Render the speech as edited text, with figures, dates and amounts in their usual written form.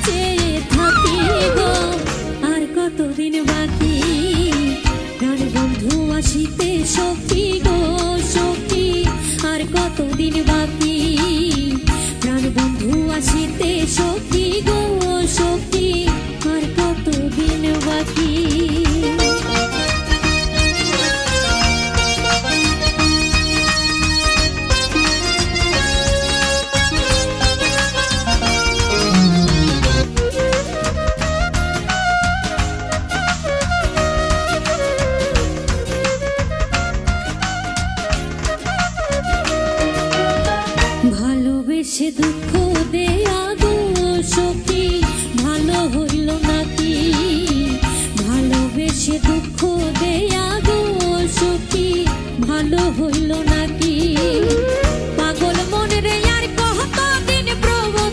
চেয়ে থাকি গো, আর কতদিন বাকি প্রাণ বন্ধু আসিতে সখী গো সখী, আর কতদিন বাকি প্রাণ বন্ধু আসিতে সখী গো সখী, আর কতদিন বাকি। ভালোবেসে দুঃখ দেয়া গো সখী ভালো হইল নাকি, ভালোবেসে দুঃখ দেয়া গো সখী ভালো হইল